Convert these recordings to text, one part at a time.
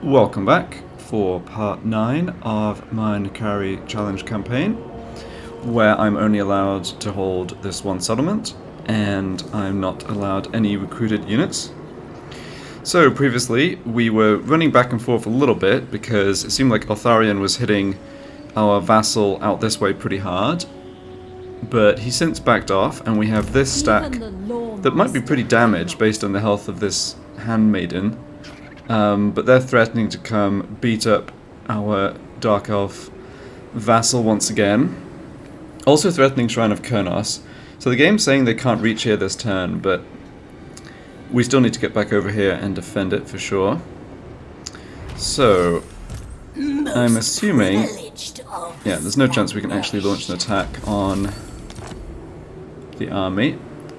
Welcome back for part 9 of my Nakari challenge campaign, where I'm only allowed to hold this one settlement, and I'm not allowed any recruited units. So previously we were running back and forth a little bit because it seemed like Otharion was hitting our vassal out this way pretty hard, but he since backed off, and we have this stack that might be pretty damaged based on the health of this handmaiden. But they're threatening to come beat up our Dark Elf vassal once again. Also threatening Shrine of Kurnos. So the game's saying they can't reach here this turn, but we still need to get back over here and defend it for sure. So, I'm assuming... yeah, there's no chance we can actually launch an attack on the army.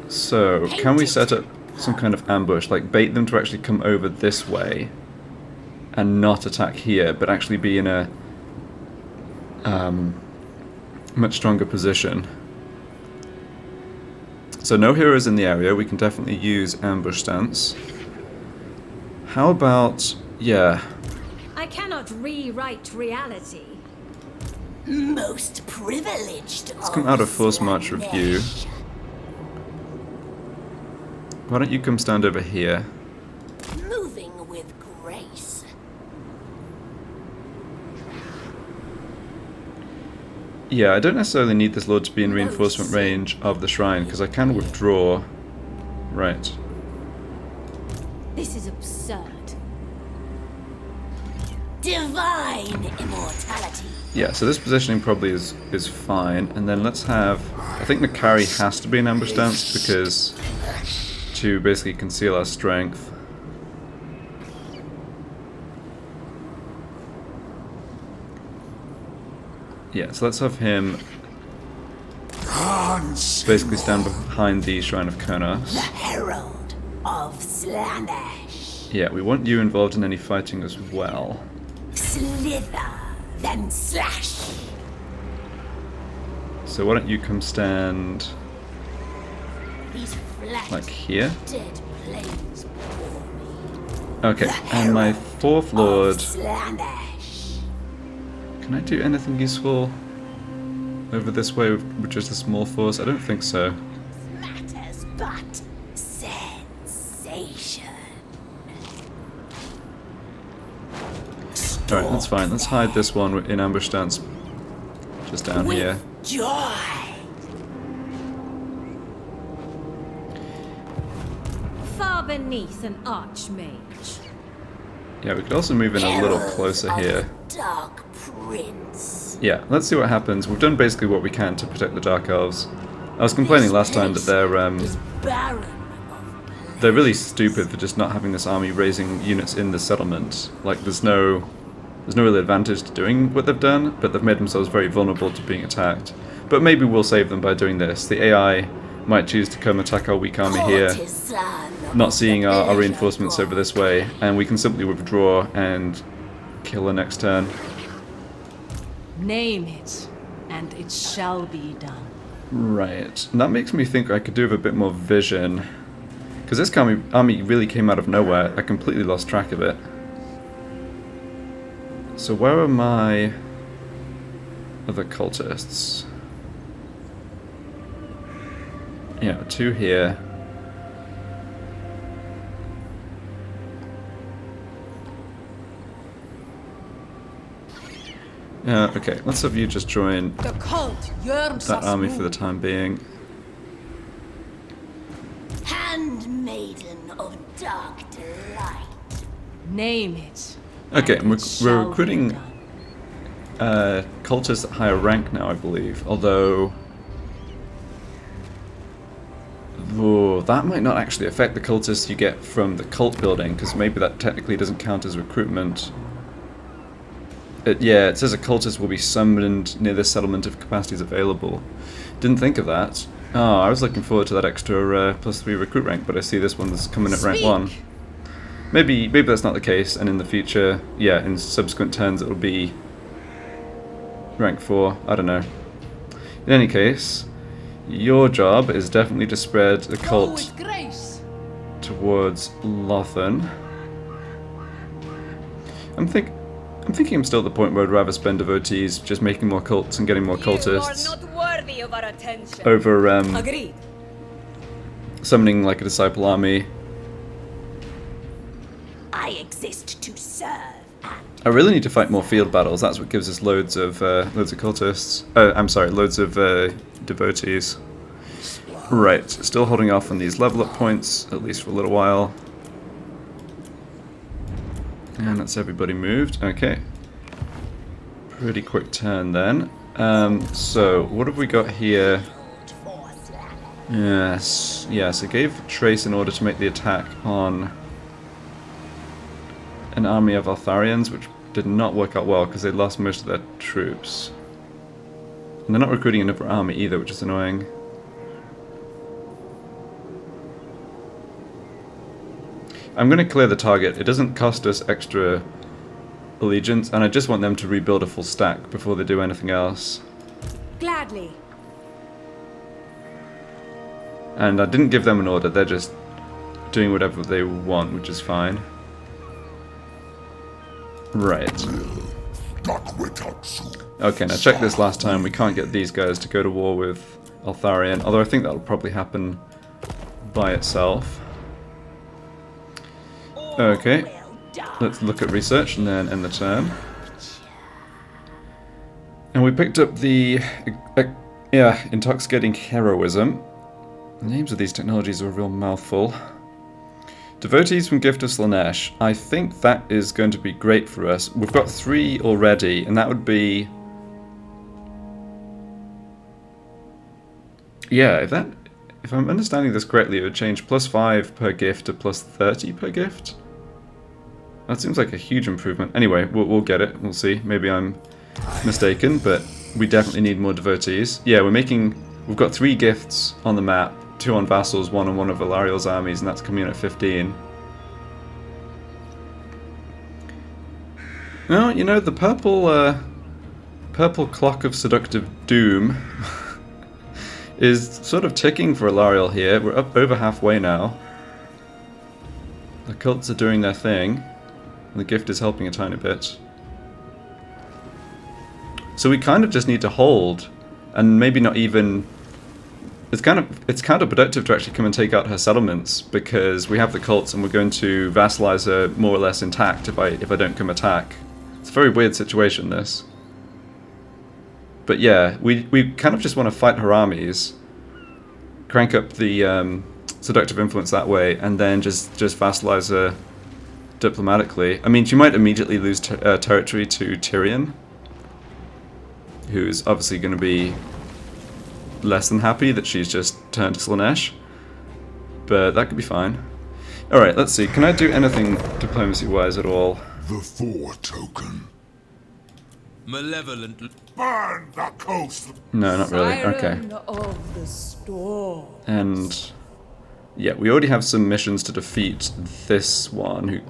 So, can we set up some kind of ambush, like bait them to actually come over this way and not attack here, but actually be in a much stronger position. So no heroes in the area, we can definitely use ambush stance. How about, yeah. I cannot rewrite reality. Most privileged. Let's come out of force march review. Why don't you come stand over here? Moving with grace. Yeah, I don't necessarily need this lord to be in reinforcement range of the shrine, because I can withdraw. Right. This is absurd. Divine immortality. Yeah, so this positioning probably is fine, and then let's have... I think Nakari has to be in ambush stance, because... to basically conceal our strength. Yeah, so let's have him basically stand behind the Shrine of Kurnos. The Herald of Slaanesh. Yeah, we want you involved in any fighting as well. Slither, then slash. So why don't you come stand These flat, like here? dead plains before me. Okay, and my fourth lord... Slaanesh. Can I do anything useful over this way with just a small force? I don't think so. Matters but sensation. Alright, that's fine. Let's hide this one in ambush stance just down With here. joy. Far beneath an archmage. Yeah, we could also move in a little closer Herald here. of the Dark Prince. Yeah, let's see what happens. We've done basically what we can to protect the Dark Elves. I was complaining last time that Is barren of they're really stupid for just not having this army raising units in the settlement. Like, there's no real advantage to doing what they've done, but they've made themselves very vulnerable to being attacked. But maybe we'll save them by doing this. The AI might choose to come attack our weak army here, not seeing our reinforcements over this way, and we can simply withdraw and kill her next turn. Name it, and it shall be done. Right, and that makes me think I could do with a bit more vision. Because this army really came out of nowhere. I completely lost track of it. So where are my other cultists? Yeah, 2 here. Okay, let's have you just join The cult yearns that us army move. for the time being. handmaiden of dark delight. Name it. Okay, and and it we're shall be recruiting done. cultists at higher rank now, I believe. Although... oh, that might not actually affect the cultists you get from the cult building, because maybe that technically doesn't count as recruitment. Yeah, it says a cultist will be summoned near this settlement if capacity is available. Didn't think of that. Oh, I was looking forward to that extra +3 recruit rank, but I see this one's coming at rank 1. Maybe that's not the case, and in the future, yeah, in subsequent turns it'll be rank 4. I don't know. In any case, your job is definitely to spread the cult with grace. towards Lothan. I'm thinking I'm still at the point where I'd rather spend devotees just making more cults and getting more cultists You are not worthy of our attention. over Agreed. summoning like a disciple army. I exist to serve and I really need to fight more field battles. That's what gives us loads of cultists. I'm sorry, loads of devotees. Right, still holding off on these level up points, at least for a little while. And that's everybody moved. Okay. Pretty quick turn then. So, what have we got here? for Slaanesh. Yes, I gave Trace in order to make the attack on an army of Altharians, which did not work out well because they lost most of their troops. And they're not recruiting another army either, which is annoying. I'm going to clear the target. It doesn't cost us extra allegiance, and I just want them to rebuild a full stack before they do anything else. Gladly. And I didn't give them an order, they're just doing whatever they want, which is fine. Right. Okay, now check this last time. We can't get these guys to go to war with Altharian, although I think that'll probably happen by itself. Okay, Well done. let's look at research and then end the turn. And we picked up the intoxicating heroism. The names of these technologies are a real mouthful. Devotees from Gift of Slaanesh. I think that is going to be great for us. We've got 3 already, and that would be... Yeah, if I'm understanding this correctly, it would change +5 per gift to +30 per gift. That seems like a huge improvement. Anyway, we'll get it. We'll see. Maybe I'm mistaken, but we definitely need more devotees. Yeah, we've got 3 gifts on the map. 2 on vassals, 1 on one of Valarial's armies, and that's coming in at 15. Well, you know, the purple clock of seductive doom is sort of ticking for Valarial here. We're up over halfway now. The cults are doing their thing, and the gift is helping a tiny bit. So we kind of just need to hold, and maybe not even... It's counterproductive to actually come and take out her settlements because we have the cults and we're going to vassalize her more or less intact if I don't come attack. It's a very weird situation, this. But yeah, we kind of just want to fight her armies, crank up the seductive influence that way, and then just vassalize her diplomatically. I mean, she might immediately lose territory to Tyrion, who's obviously going to be less than happy that she's just turned to Slaanesh, but that could be fine. Alright, let's see. Can I do anything diplomacy-wise at all? The 4 token. Malevolent. Burn the coast! No, not really. Okay. Siren of the storm. And yeah, we already have some missions to defeat this one who...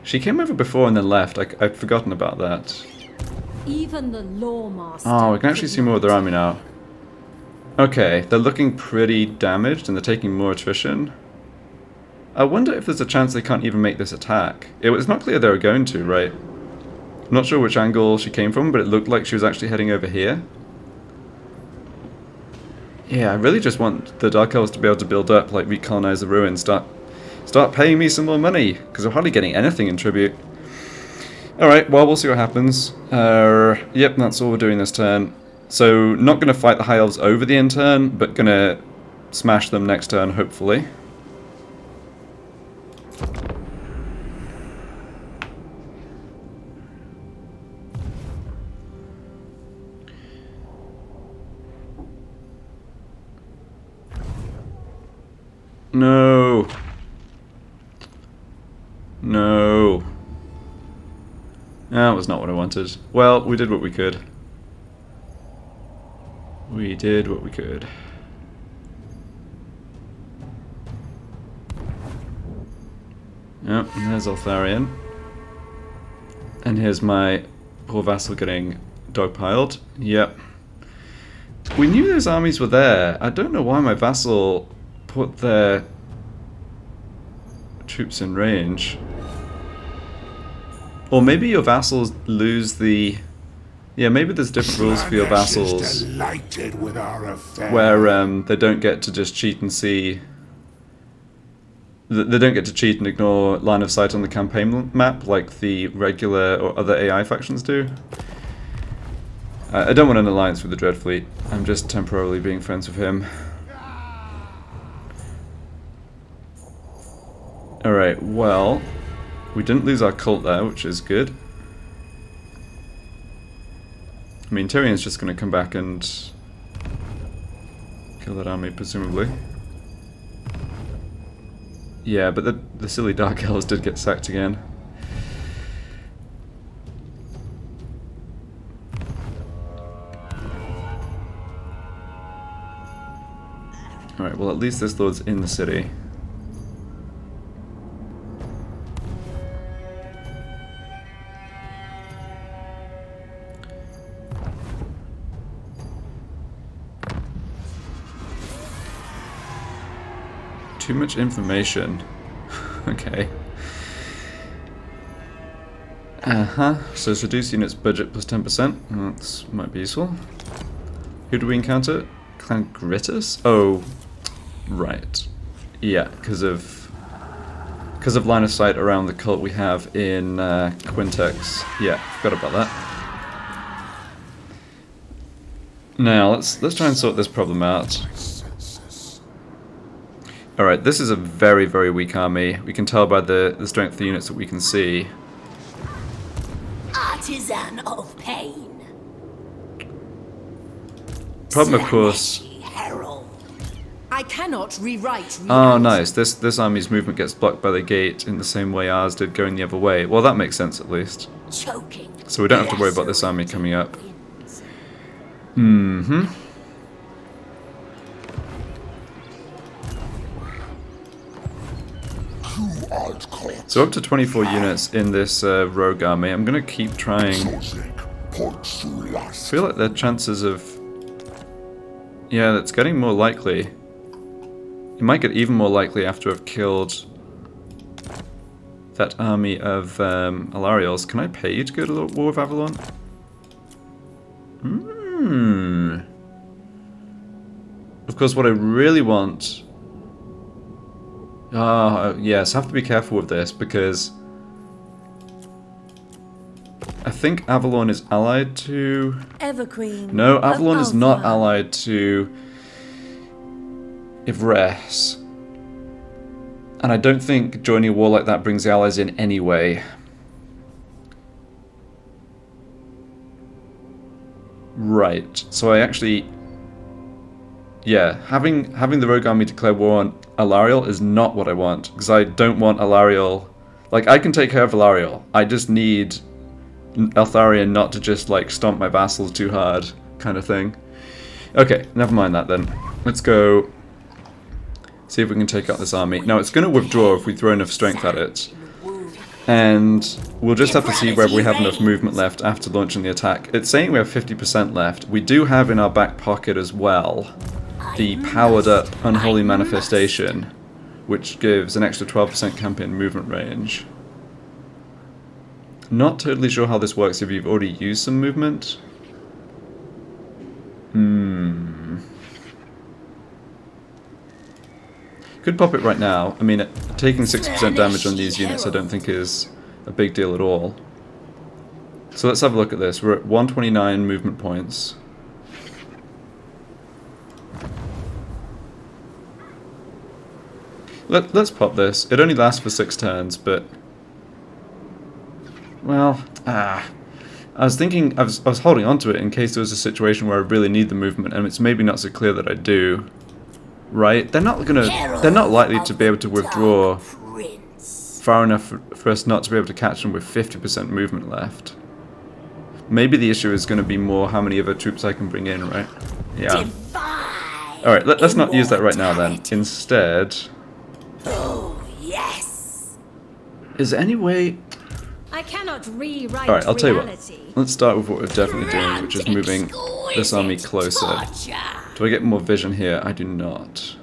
She came over before and then left. I'd forgotten about that. Even the lawmaster. Oh, we can actually see more of their army now. Okay, they're looking pretty damaged and they're taking more attrition. I wonder if there's a chance they can't even make this attack. It was not clear they were going to, right? I'm not sure which angle she came from, but it looked like she was actually heading over here. Yeah, I really just want the Dark Elves to be able to build up, like recolonize the ruins, start paying me some more money, because I'm hardly getting anything in tribute. Alright, well, we'll see what happens. Yep, that's all we're doing this turn. So, not going to fight the High Elves over the end turn, but going to smash them next turn, hopefully. No. No. That was not what I wanted. Well, we did what we could. We did what we could. Yep, and there's Altharian. And here's my poor vassal getting dogpiled. Yep. We knew those armies were there. I don't know why my vassal put their troops in range. Or maybe your vassals lose the... Yeah, maybe there's different rules for your Slaanesh is vassals delighted with our affair. where they don't get to just cheat and see... They don't get to cheat and ignore line of sight on the campaign map like the regular or other AI factions do. I don't want an alliance with the Dreadfleet. I'm just temporarily being friends with him. Alright, well... We didn't lose our cult there, which is good. I mean, Tyrion's just going to come back and kill that army, presumably. Yeah, but the silly Dark Elves did get sacked again. Alright, well at least this lord's in the city. Too much information. Okay. So seduce units budget plus 10%. That might be useful. Who do we encounter? Clan Grittus? Oh, right. Yeah, because of line of sight around the cult we have in Quintex. Yeah, forgot about that. Now let's try and sort this problem out. Alright, this is a very, very weak army. We can tell by the strength of the units that we can see. Artisan of pain. Problem, of course... Slaanesh herald. I cannot rewrite reality. Oh, nice. This army's movement gets blocked by the gate in the same way ours did going the other way. Well, that makes sense at least. Choking. So we don't have to worry about this army coming up. So up to 24 units in this rogue army. I'm going to keep trying. I feel like the chances of... Yeah, that's getting more likely. It might get even more likely after I've killed that army of Alarials. Can I pay you to go to the War of Avalon? Of course, what I really want... yes, I have to be careful with this because I think Avalon is allied to... Everqueen. No, Avalon is not Alpha. allied to Ivres. And I don't think joining a war like that brings the allies in anyway. Right, so I actually... Yeah, having the rogue army declare war on Alarial is not what I want, because I don't want Alarial... Like, I can take care of Alarial. I just need Eltharion not to just, like, stomp my vassals too hard, kind of thing. Okay, never mind that then. Let's go see if we can take out this army. Now, it's going to withdraw if we throw enough strength at it. And we'll just have to see whether we have enough movement left after launching the attack. It's saying we have 50% left. We do have in our back pocket as well the powered up Unholy Manifestation, which gives an extra 12% campaign movement range. Not totally sure how this works if you've already used some movement. Could pop it right now. I mean, taking 6% damage on these units I don't think is a big deal at all. So let's have a look at this. We're at 129 movement points. Let's pop this. It only lasts for 6 turns, but... Well, I was thinking, I was holding on to it in case there was a situation where I really need the movement, and it's maybe not so clear that I do. Right? They're not likely to be able to withdraw far enough for us not to be able to catch them with 50% movement left. Maybe the issue is going to be more how many other troops I can bring in, right? Yeah. Alright, let's not use that right now then. Instead... Oh, yes. Is there any way... I cannot rewrite Alright, I'll tell you reality. what. Let's start with what we're definitely doing, which is moving this army closer. Do I get more vision here? I do not.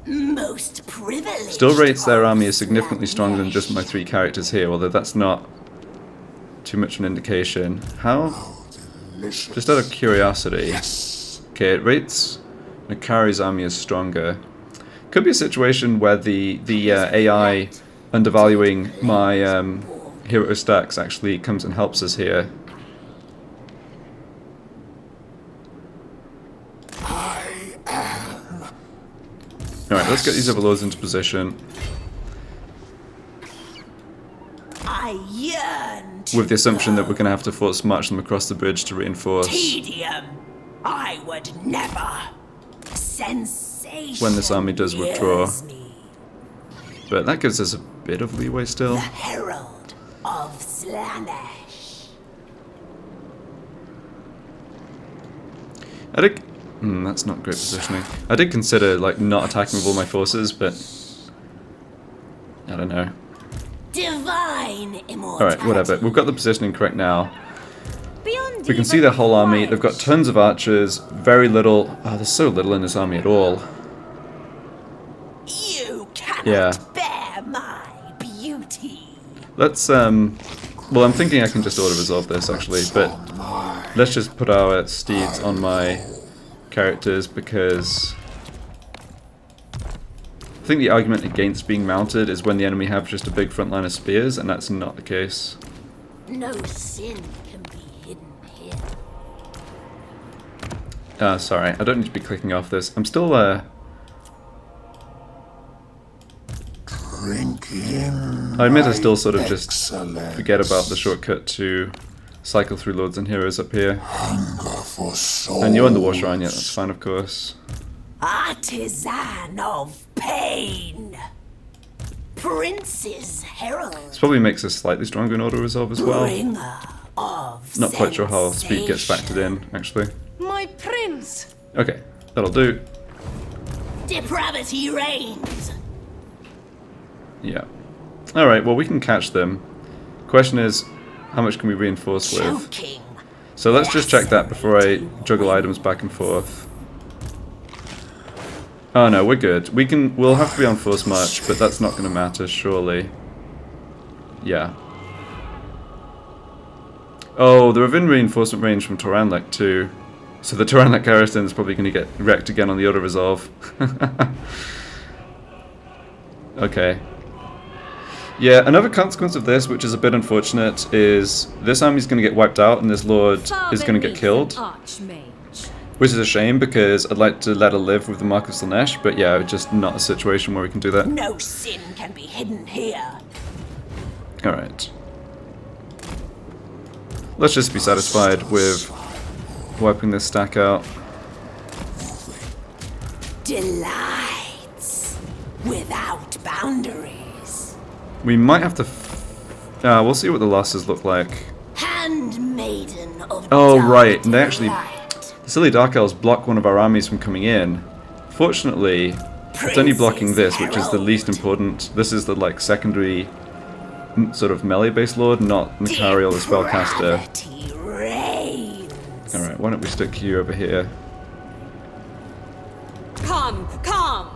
Most privileged. Still rates their army is significantly stronger than just my 3 characters here, although that's not too much of an indication. How? Delicious. Just out of curiosity. Yes. Okay, it rates Nakari's army is stronger. Could be a situation where the AI undervaluing my hero stacks actually comes and helps us here. Alright, let's get these overlords into position. I yearn to With the assumption that we're going to have to force march them across the bridge to reinforce tedium. I would never. Sensation. when this army does withdraw. lures me. But that gives us a bit of leeway still. The herald of Slaanesh. I did... that's not great positioning. I did consider, like, not attacking with all my forces, but... I don't know. Divine immortality. Alright, whatever. We've got the positioning correct now. Beyond We can even see their whole army. light. They've got tons of archers, very little... Oh, there's so little in this army at all. You cannot Yeah. bear my beauty. Let's, well, I'm thinking I can just auto-resolve this, actually, but... Let's just put our steeds on my characters, because... I think the argument against being mounted is when the enemy have just a big front line of spears, and that's not the case. No sin can be hidden here. Sorry, I don't need to be clicking off this. I'm still, Drink in. I admit I still sort of just excellence. forget about the shortcut to cycle through Lords and Heroes up here. Hunger for soul. And you're in the War Shrine, yeah, that's fine, of course. Artisan of pain. Prince's herald. This probably makes us slightly stronger in auto-resolve as well. Bringer of Not quite sure how speed gets sensation. factored in, actually. My prince! Okay, that'll do. Depravity reigns. Yeah. Alright, well we can catch them. Question is, how much can we reinforce with? Choking. So let's just check that before I juggle items back and forth. Oh no, we're good. We'll have to be on force march, but that's not going to matter, surely. Yeah. Oh, they're within reinforcement range from Toranlek too. So the Toranlek garrison is probably going to get wrecked again on the auto-resolve. Okay. Yeah, another consequence of this, which is a bit unfortunate, is this army's going to get wiped out and this lord Far is going to get beneath killed. an archmage. Which is a shame, because I'd like to let her live with the Mark of Slaanesh, but yeah, it's just not a situation where we can do that. No sin can be hidden here. Alright. Let's just be satisfied with wiping this stack out. Delights without boundaries. We might have to... we'll see what the losses look like. Handmaiden of Oh, dark right, and they actually... delight. The silly Dark Elves block one of our armies from coming in. Fortunately, it's only blocking this, which is the least important. This is the, like, secondary sort of melee-based lord, not Nakari or the spellcaster. Depravity reigns. Alright, why don't we stick you over here? Come, come!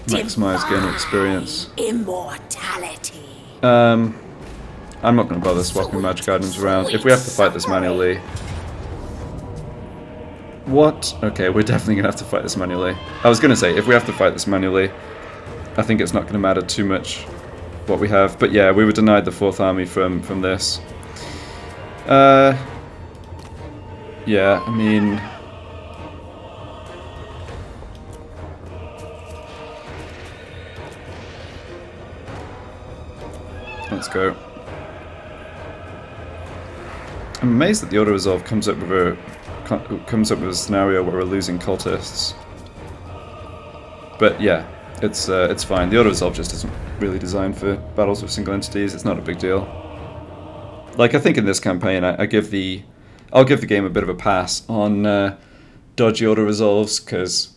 Maximize gain of experience. Immortality. I'm not going to bother swapping magic items around. If we have to fight this manually... What? Okay, we're definitely going to have to fight this manually. I was going to say, if we have to fight this manually, I think it's not going to matter too much what we have. But yeah, we were denied the 4th army from this. Yeah, I mean... Let's go. I'm amazed that the auto-resolve comes up with a scenario where we're losing cultists. But yeah, it's fine. The auto-resolve just isn't really designed for battles with single entities. It's not a big deal. Like, I think in this campaign, I'll give the game a bit of a pass on dodgy auto-resolves, because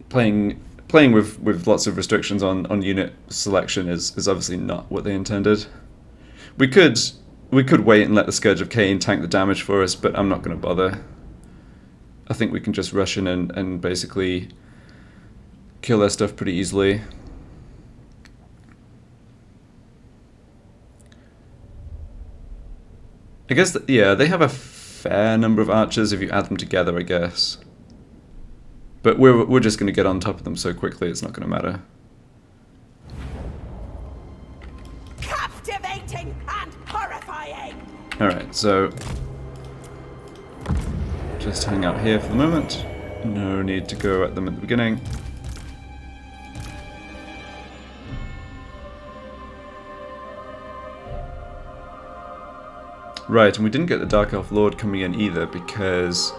playing with lots of restrictions on unit selection is obviously not what they intended. We could wait and let the Scourge of Cain tank the damage for us, but I'm not going to bother. I think we can just rush in and basically kill their stuff pretty easily. I guess, yeah, they have a fair number of archers if you add them together, I guess. But we're just going to get on top of them so quickly, it's not going to matter. Captivating and horrifying. Alright, so just hang out here for the moment. No need to go at them at the beginning. Right, and we didn't get the Dark Elf Lord coming in either because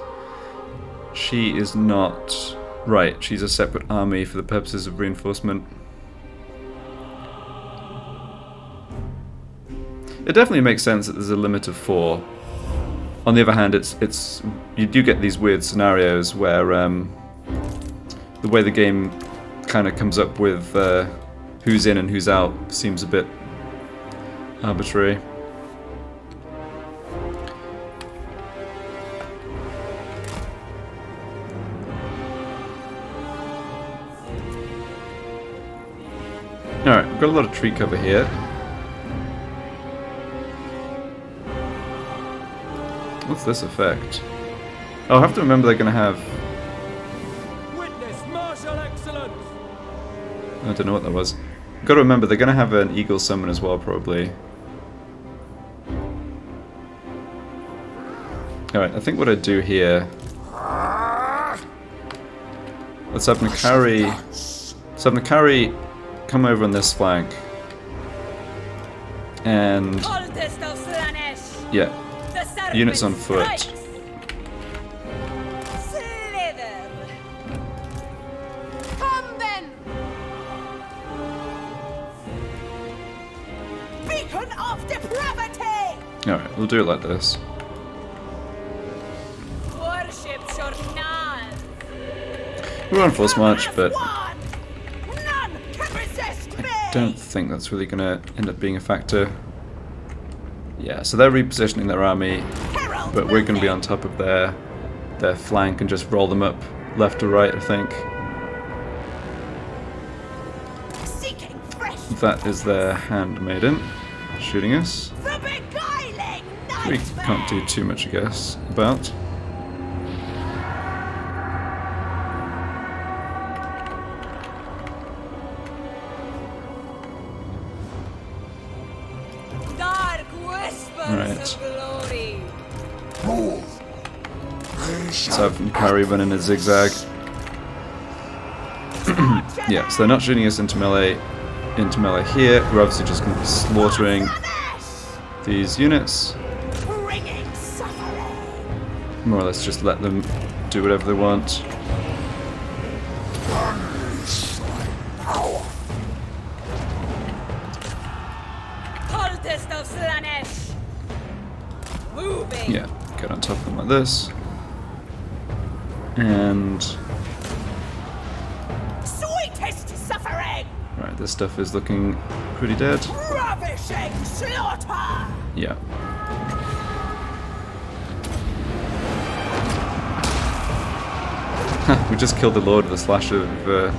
she is not... Right, she's a separate army for the purposes of reinforcement. It definitely makes sense that there's a limit of 4. On the other hand, it's you do get these weird scenarios where the way the game kind of comes up with who's in and who's out seems a bit arbitrary. Alright, we've got a lot of tree cover here. What's this effect? Oh, I have to remember they're going to have... Witness martial excellence. I don't know what that was. Got to remember they're going to have an eagle summon as well, probably. Alright, I think what I do here... Let's have Nakari... Let's have Nakari come over on this flank. And... Coldest of Slaanesh. Yeah. The serpent Units on foot. strikes. Slither. Come then! Beacon of depravity. Alright, we'll do it like this. Worship Shornan. We're on full march, but One. None can resist me. I don't think that's really going to end up being a factor. Yeah, so they're repositioning their army, Herald but we're going to be moving. on top of their flank and just roll them up left or right, I think. Seeking fresh. That is their handmaiden shooting us. The beguiling We nightmare. can't do too much, I guess, about. Dark whispers Right. of glory. Move. They Let's shall have Carry run in a zigzag. Yeah, so they're not shooting us into melee here. We're obviously just going to be slaughtering Slaanesh. these units. Bringing suffering. More or less just let them do whatever they want. unleash my power. Coldest of Slaanesh. Moving. Yeah, get on top of them like this. And... Sweetest suffering. Right, this stuff is looking pretty dead. Ravishing slaughter. Yeah. We just killed the Lord of the Slash of the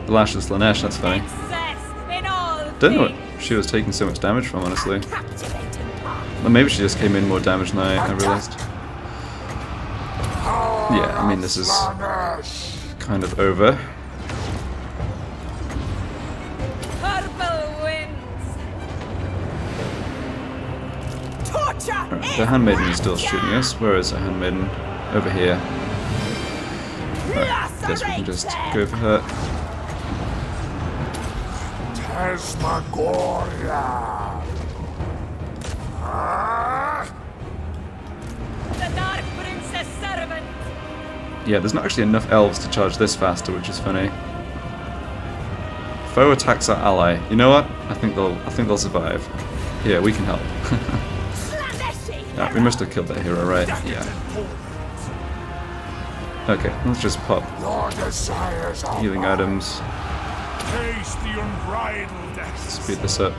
Lash of Slaanesh, that's funny. Excess in all Don't know what things. she was taking so much damage from, honestly. Captivating path. Well, maybe she just came in more damage than I realized. Yeah, I mean, this is Slaanesh. kind of over. Purple winds. Torture. Alright, the handmaiden is still shooting us. Where is the handmaiden? Over here. Right, guess we can just go for her. Tasmagoria. The Dark Princess servant. Yeah, there's not actually enough elves to charge this faster, which is funny. Foe attacks our ally. You know what? I think they'll survive. Yeah, we can help. Slaaneshi. Ah, we must have killed that hero, right? Yeah. Okay, let's just pop Your desires are healing items. Taste the unbridled depths. Speed this up.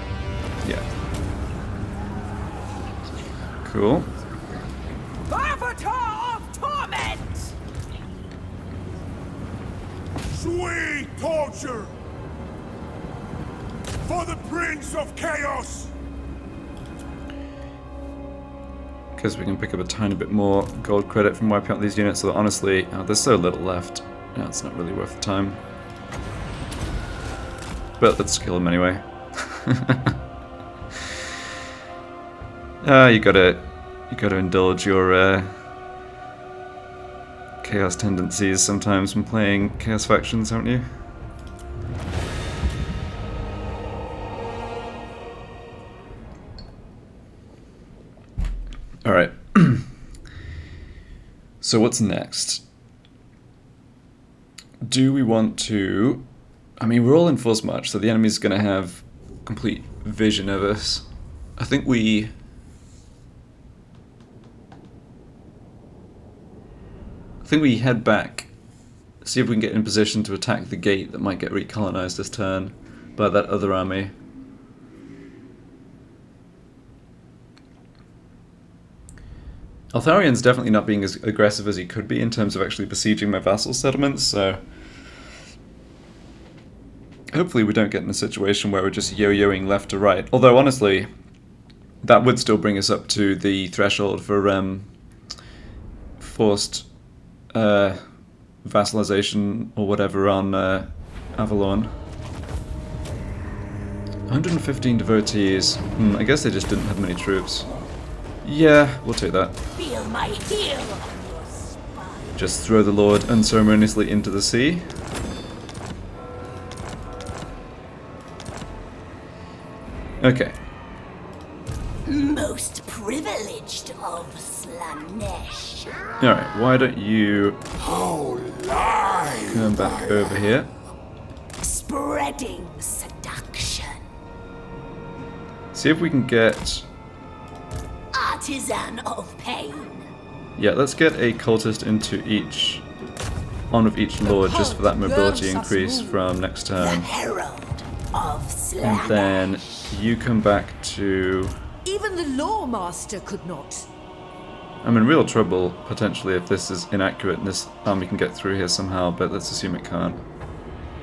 Yeah. Cool. Avatar of torment. Sweet torture. For the Prince of Chaos. because we can pick up a tiny bit more gold credit from wiping out these units, so that honestly, there's so little left. Yeah, it's not really worth the time. But let's kill them anyway. You gotta indulge your chaos tendencies sometimes when playing chaos factions, haven't you? Alright. So what's next? Do we want to... I mean, we're all in force march, so the enemy's going to have complete vision of us. I think we head back, see if we can get in position to attack the gate that might get recolonized this turn by that other army. Altharian's definitely not being as aggressive as he could be in terms of actually besieging my vassal settlements, so hopefully we don't get in a situation where we're just yo-yoing left to right. Although honestly, that would still bring us up to the threshold for forced vassalization or whatever on Avalon. 115 devotees. I guess they just didn't have many troops. Yeah, we'll take that. Feel my heel on your spine. Just throw the Lord unceremoniously into the sea. Okay. Most privileged of Slaanesh. Alright, why don't you How live come back over here? Spreading seduction. See if we can get... Artisan of pain. Yeah, let's get a cultist into each... on with each lord just for that mobility increase from next The turn. herald of Slaanesh. And then you come back to... Even the lawmaster could not. I'm in real trouble, potentially, if this is inaccurate and this army can get through here somehow, but let's assume it can't.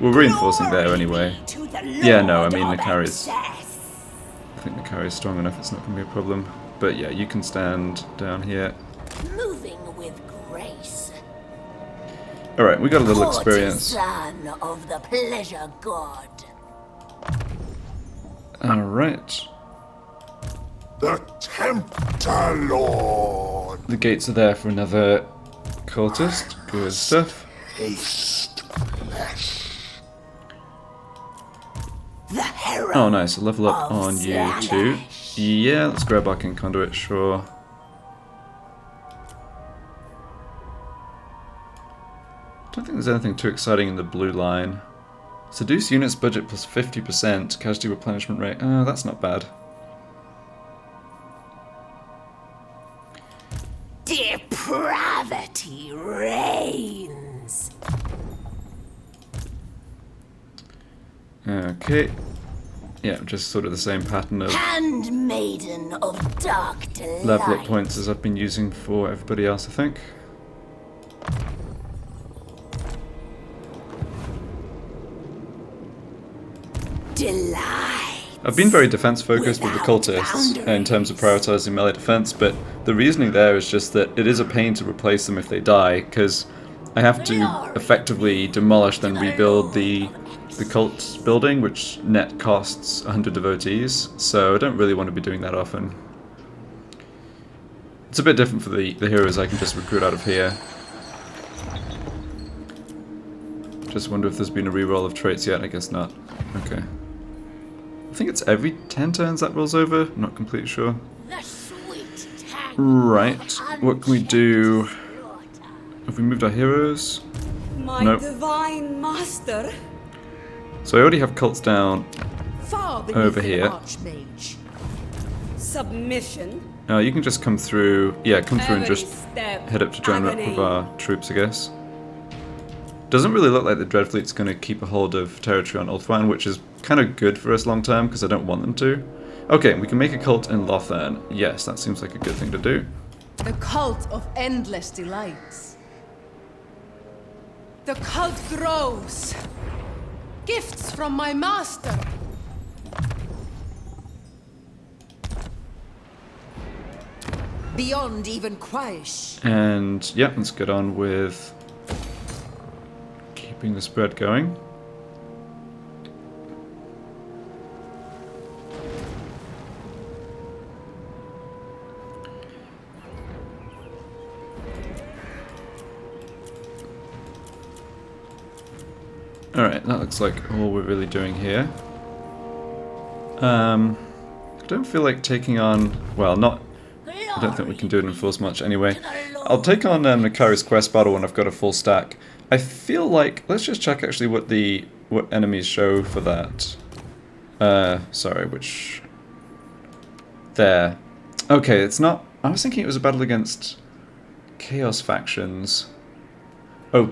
We're reinforcing there anyway. To the Yeah, no, I mean Lord the of carries. excess. I think the carry's strong enough, it's not going to be a problem. But yeah, you can stand down here. Moving with grace. Alright, we got a little experience. Son of the pleasure god. Alright. the Tempter Lord? The gates are there for another cultist. Good stuff. Taste flesh. The herald. Oh nice, a level up of on you too. Slaanesh. Yeah, let's grab our King Conduit, sure. Don't think there's anything too exciting in the blue line. Seduce units budget plus 50%, casualty replenishment rate. Oh, that's not bad. Depravity reigns. Okay. Yeah, just sort of the same pattern of Handmaiden of dark delight. level up points as I've been using for everybody else, I think. Delight. I've been very defense focused with the Without cultists in terms of boundaries. prioritizing melee defense, but the reasoning there is just that it is a pain to replace them if they die, because I have to effectively demolish then rebuild the cult building, which net costs 100 devotees, so I don't really want to be doing that often. It's a bit different for the heroes I can just recruit out of here. Just wonder if there's been a reroll of traits yet, I guess not. Okay. I think it's every 10 turns that rolls over, I'm not completely sure. The sweet tang Right, of what can we do? unchecked slaughter. Have we moved our heroes? My Nope. divine master. So I already have cults down. Far beneath Over an here. archmage. Submission. You can just come through, yeah, come through and Every just step head up to join up agony. with our troops, I guess. Doesn't really look like the Dreadfleet's going to keep a hold of territory on Ulthuan, which is kind of good for us long term, because I don't want them to. Okay, we can make a cult in Lothern. Yes, that seems like a good thing to do. The cult of endless delights. The cult grows. Gifts from my master. Beyond even Quaish. And yeah, let's get on with keeping the spread going. Alright, that looks like all we're really doing here. I don't feel like taking on... well, not... I don't think we can do it in force much anyway. I'll take on Nakari's Quest Battle when I've got a full stack. I feel like... let's just check actually what enemies show for that. Sorry, which... there. Okay, it's not... I was thinking it was a battle against Chaos factions. Oh,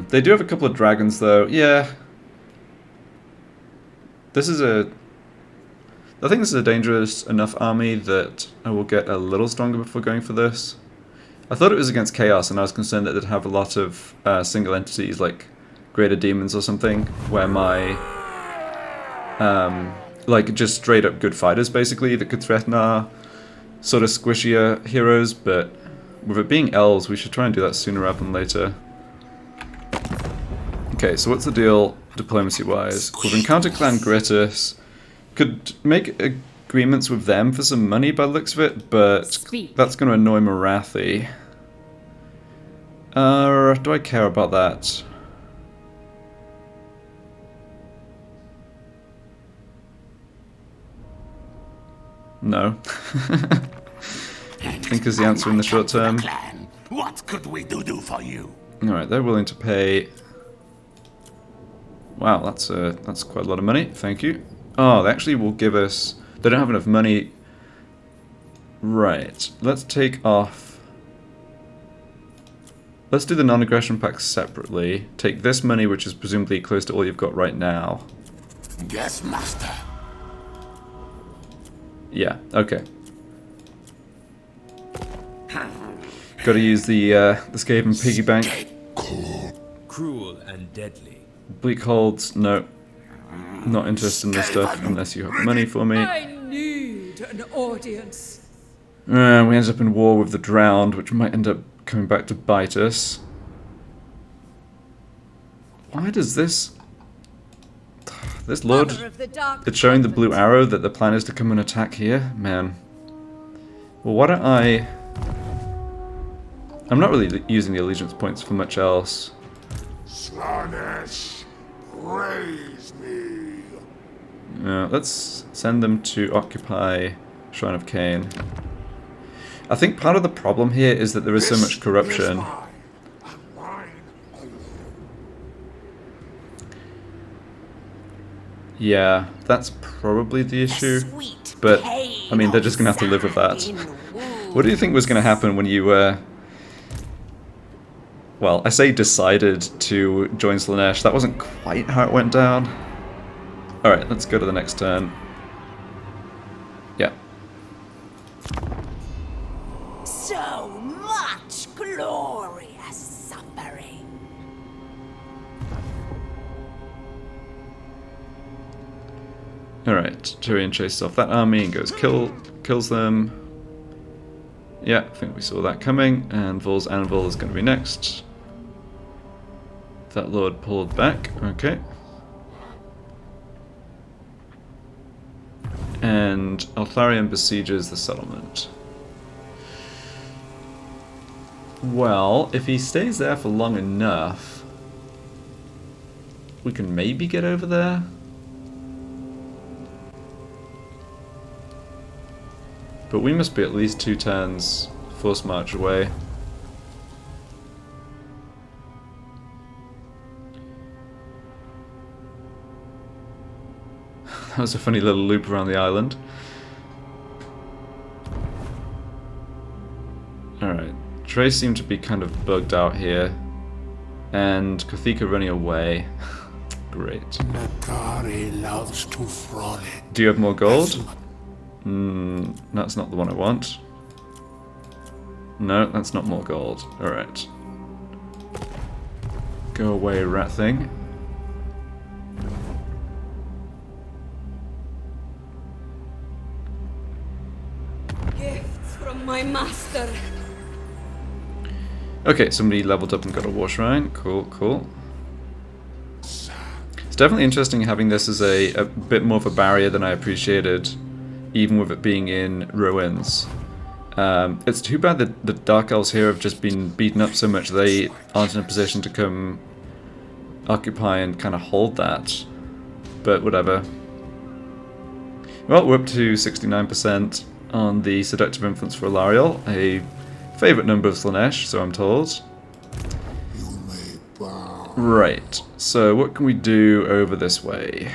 they do have a couple of dragons though. Yeah. This is a... I think this is a dangerous enough army that I will get a little stronger before going for this. I thought it was against Chaos and I was concerned that it'd have a lot of single entities like Greater Demons or something, where my... like just straight up good fighters basically that could threaten our sort of squishier heroes, but with it being elves we should try and do that sooner rather than later. Okay, so what's the deal diplomacy-wise? We've encountered Clan Gritus. Could make agreements with them for some money by the looks of it, but that's going to annoy Marathi. Do I care about that? No. I think is the answer in the short term. What could we do for you? Alright, they're willing to pay... wow, that's quite a lot of money, thank you. Oh, they actually will give us... they don't have enough money. Right, let's take off... let's do the non-aggression pact separately. Take this money, which is presumably close to all you've got right now. Yes, master. Yeah, okay. Gotta use the Skaven piggy bank. Cruel and deadly. Bleak holds, no. Not interested in this stuff unless you have money for me. I need an audience. We end up in war with the Drowned, which might end up coming back to bite us. Why does this... this lord... it's showing the blue arrow that the plan is to come and attack here? Man. Well, why don't I... I'm not really using the allegiance points for much else. Slaanesh, praise me. Let's send them to occupy Shrine of Cain. I think part of the problem here is that there is so much corruption. Yeah, that's probably the issue. But, I mean, they're just going to have to live with that. What do you think was going to happen when you, well, I say decided to join Slaanesh. That wasn't quite how it went down. Alright, let's go to the next turn. Yeah. So much glorious suffering. Alright, Tyrion chases off that army and goes kills them. Yeah, I think we saw that coming, and Vol's Anvil is going to be next. That lord pulled back, okay. And Altharion besieges the settlement. Well, if he stays there for long enough, we can maybe get over there. But we must be at least 2 turns force march away. That was a funny little loop around the island. Alright, Trey seemed to be kind of bugged out here. And Kathika running away. Great. Nakari loves to frolic. Do you have more gold? That's not the one I want. No, that's not more gold. Alright. Go away, rat thing. Gifts from my master. Okay, somebody leveled up and got a war shrine. Cool, cool. It's definitely interesting having this as a bit more of a barrier than I appreciated, even with it being in ruins. It's too bad that the Dark Elves here have just been beaten up so much they aren't in a position to come occupy and kind of hold that. But whatever. Well, we're up to 69% on the Seductive Influence for Alariel, a favourite number of Slaanesh, so I'm told. Right, so what can we do over this way?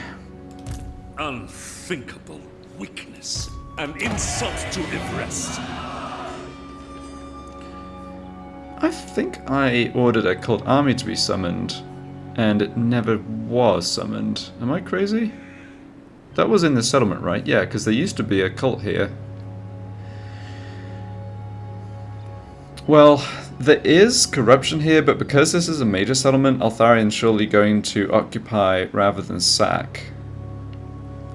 Unthinkable weakness. An insult to Everest. I think I ordered a cult army to be summoned, and it never was summoned. Am I crazy? That was in the settlement, right? Yeah, because there used to be a cult here. Well, there is corruption here, but because this is a major settlement, Altharian's surely going to occupy rather than sack.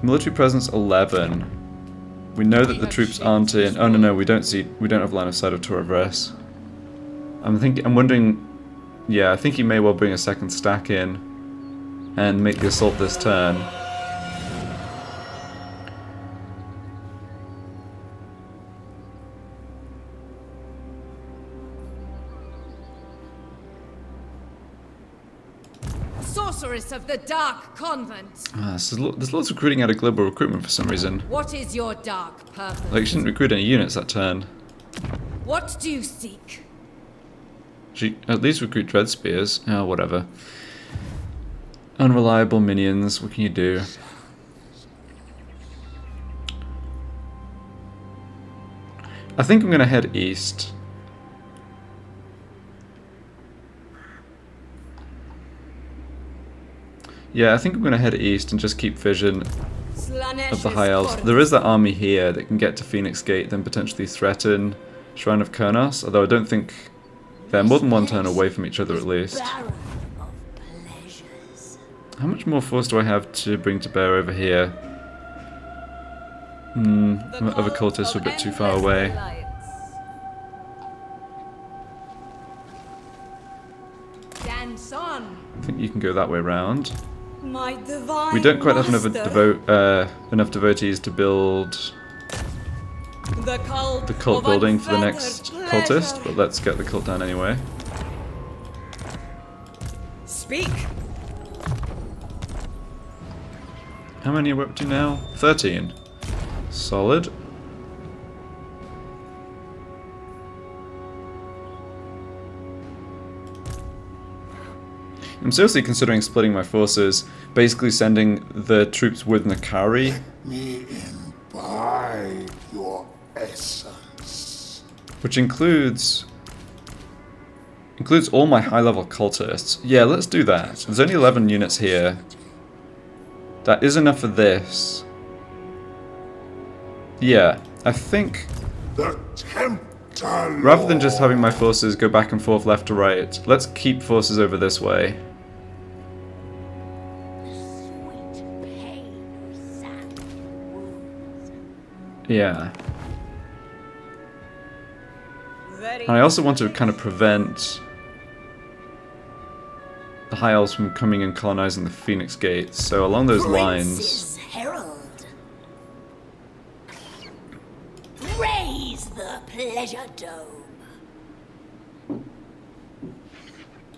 Military presence 11. We know that the troops aren't in. Oh no, we don't have line of sight of Torres. I'm wondering. Yeah, I think he may well bring a second stack in and make the assault this turn. Sorceress of the Dark Convent. So there's lots of recruiting out of global recruitment for some reason. What is your dark purpose? Like, you shouldn't recruit any units that turn. What do you seek? At least recruit dread spears. Oh, whatever. Unreliable minions. What can you do? I think I'm gonna head east. Yeah, I think I'm gonna head east and just keep vision Slaanesh of the is High Elves. for- There is that army here that can get to Phoenix Gate, then potentially threaten Shrine of Kurnos. Although I don't think they're more than one turn away from each other at least. Barren of pleasures. How much more force do I have to bring to bear over here? Other cultists are a bit too far away. Dance on. I think you can go that way round. My divine We don't quite have enough master. enough devotees to build The cult, the cult of building for the unfettered next pleasure. cultist, but let's get the cult down anyway. Speak. How many are we up to now? 13. Solid. I'm seriously considering splitting my forces, basically sending the troops with Nakari, Me imbibe your essence. which includes all my high-level cultists. Yeah, let's do that. There's only 11 units here. That is enough for this. Yeah, I think The Tempter rather than just having my forces go back and forth left to right, let's keep forces over this way. Sweet pain of savage wounds. Yeah. Very And I also want to kind of prevent the High Elves from coming and colonizing the Phoenix Gates. So along those lines, Prince's Herald. Raise the pleasure dome.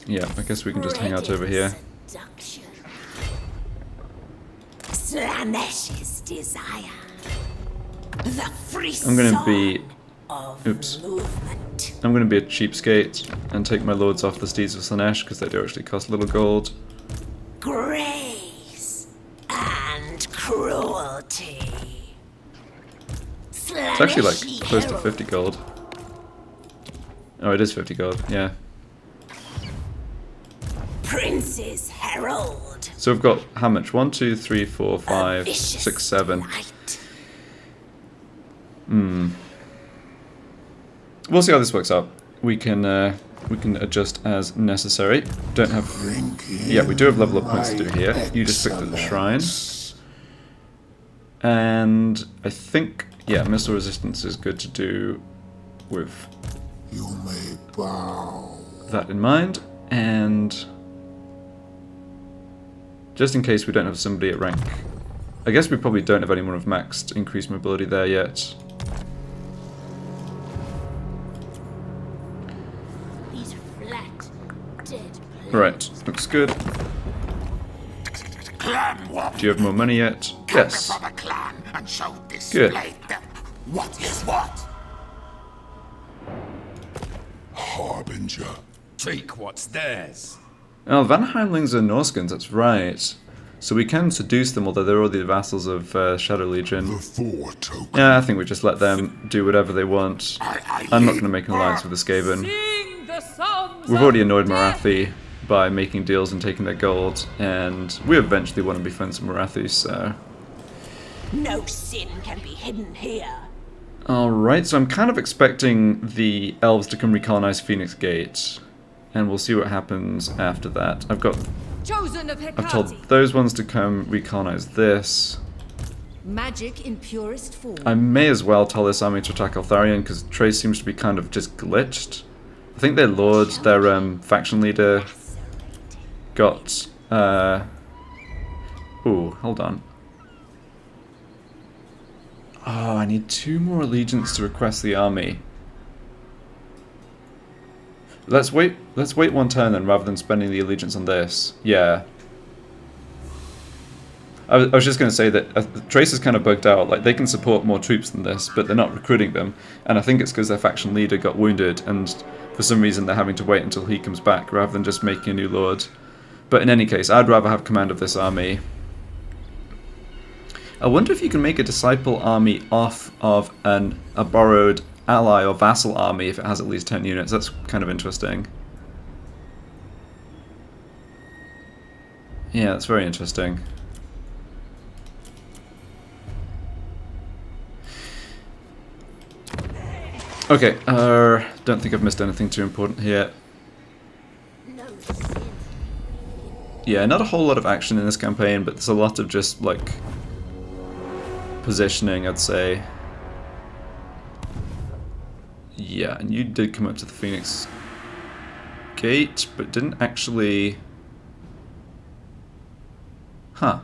yeah, I guess we can just hang out over here. Seduction. Slaanesh's desire. The free I'm gonna be, of oops. movement. I'm gonna be a cheapskate and take my lords off the Steeds of Slaanesh because they do actually cost a little gold. Grace and cruelty. It's actually like close to 50 gold. Oh, it is 50 gold, yeah. Prince's Herald. So we've got how much? 1, 2, 3, 4, 5, 6, 7. We'll see how this works out. We can adjust as necessary. Don't have. Yeah, we do have level up points to do here. You just picked up the shrine, and I think missile resistance is good to do with You may bow. that in mind, and just in case we don't have somebody at rank, I guess we probably don't have anyone with maxed increased mobility there yet. These flat, dead plains. Right, looks good. Do you have more money yet? Yes. From a clan and show Good. them what is what. Harbinger. Take what's theirs. Oh, Van Heinlings are Norskins, that's right. So we can seduce them, although they're already the vassals of Shadow Legion. The four token. Yeah, I think we just let them do whatever they want. I'm not going to make an alliance with the Skaven. Sing the songs We've of already annoyed death. Marathi by making deals and taking their gold, and we eventually want to be friends with Marathi, so... No sin can be hidden here. Alright, so I'm kind of expecting the elves to come recolonize Phoenix Gate, and we'll see what happens after that. I've Chosen of told Hecate. those ones to come recolonize this. Magic in purest form. I may as well tell this army to attack Altharion, because Trace seems to be kind of just glitched. I think their lord, their faction leader, got... Ooh, hold on. Oh, I need 2 more allegiance to request the army. Let's wait 1 turn then, rather than spending the allegiance on this. Yeah. I was just going to say that Trace is kind of bugged out. Like, they can support more troops than this, but they're not recruiting them. And I think it's because their faction leader got wounded, and for some reason they're having to wait until he comes back, rather than just making a new lord. But in any case, I'd rather have command of this army. I wonder if you can make a disciple army off of a borrowed ally or vassal army if it has at least 10 units. That's kind of interesting. Yeah, that's very interesting. Okay, don't think I've missed anything too important here. No sin. Yeah, not a whole lot of action in this campaign, but there's a lot of just, like, positioning, I'd say. Yeah, and you did come up to the Phoenix Gate, but didn't actually... Huh.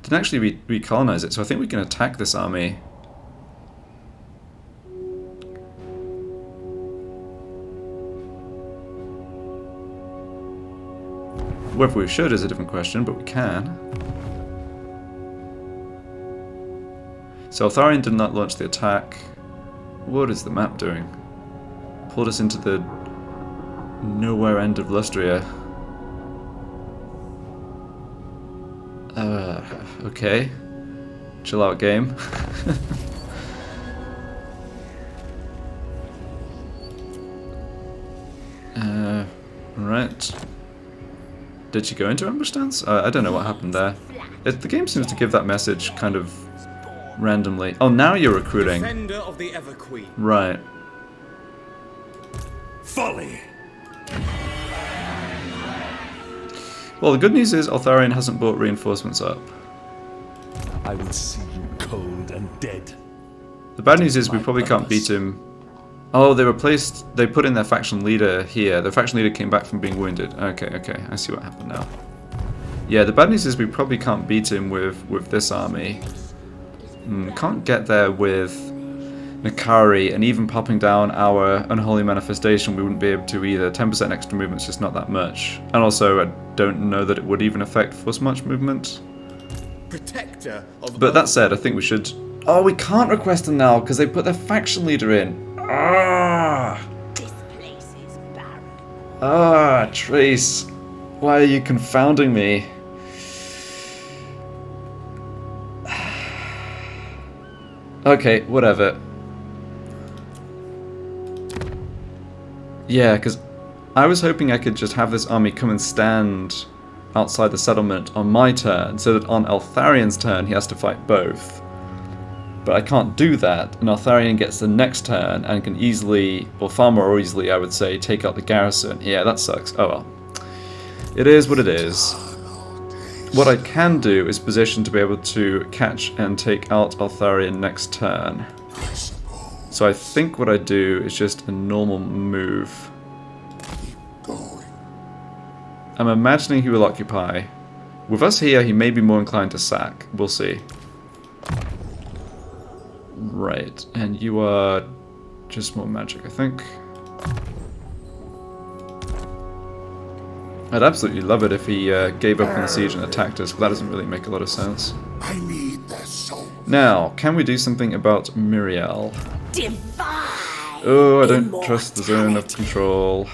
Didn't actually recolonize it, so I think we can attack this army. Whether we should is a different question, but we can. So Altharion did not launch the attack. What is the map doing? Pulled us into the nowhere end of Lustria. Okay. Chill out, game. Right. Did she go into ambush stance? I don't know what happened there. The game seems to give that message kind of randomly. Oh, now you're recruiting. Defender of the Ever Queen. Right. Folly. Well, the good news is Altharion hasn't brought reinforcements up. I would see you cold and dead. The bad news is we probably can't beat him. Oh, they put in their faction leader here. The faction leader came back from being wounded. Okay, I see what happened now. Yeah, the bad news is we probably can't beat him with this army. Can't get there with Nakari, and even popping down our Unholy Manifestation we wouldn't be able to either. 10% extra movement's just not that much. And also, I don't know that it would even affect force march movement. Protector of But that said, I think we should... Oh, we can't request them now, because they put their faction leader in. This place is barren. Trace. Why are you confounding me? Okay, whatever. Yeah, because I was hoping I could just have this army come and stand outside the settlement on my turn, so that on Altharion's turn he has to fight both. But I can't do that, and Altharion gets the next turn and can easily, or far more easily I would say, take out the garrison. Yeah, that sucks. Oh well. It is what it is. What I can do is position to be able to catch and take out Altharion next turn. So I think what I do is just a normal move. Going. I'm imagining he will occupy. With us here, he may be more inclined to sack. We'll see. Right, and you are just more magic, I think. I'd absolutely love it if he gave up on the siege and attacked us, but that doesn't really make a lot of sense. I need their soul. Now, can we do something about Miriel? Divine. Oh, I don't trust the zone of control.